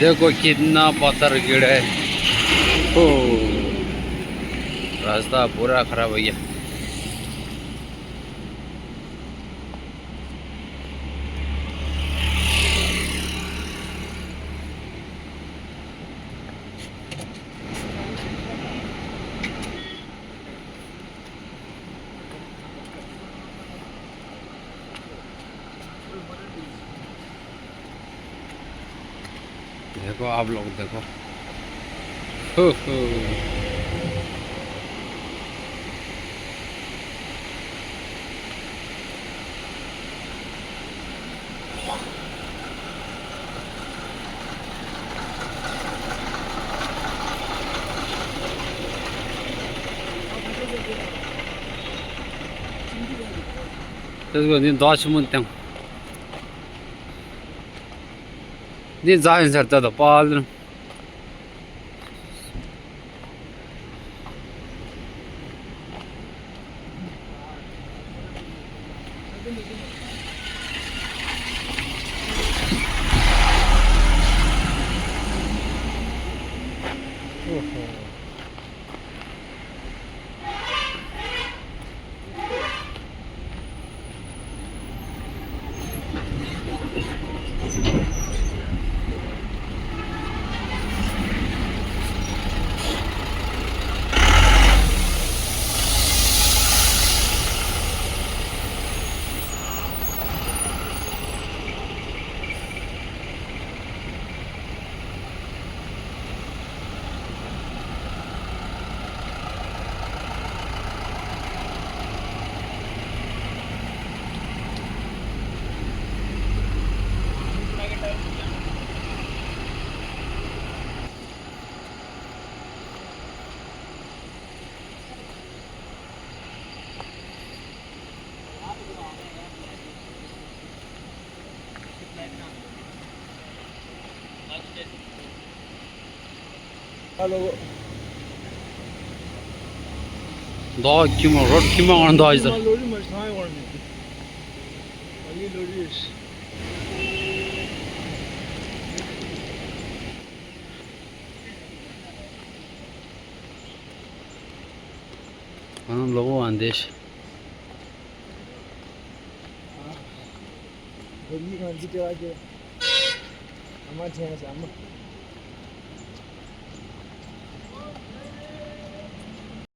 देखो कितना पत्थर गिरा है। ओ, रास्ता पूरा खराब हो गया। देखो आप लोग देखो। हो।这个你打什么灯？你咋回事？这都扒了。Hello. Daha kim var? Kim var daha izler? Lori mas hai var mı? Ali lori is. Anam logo andeş. Lori kan kita aja. Amat jangan sama.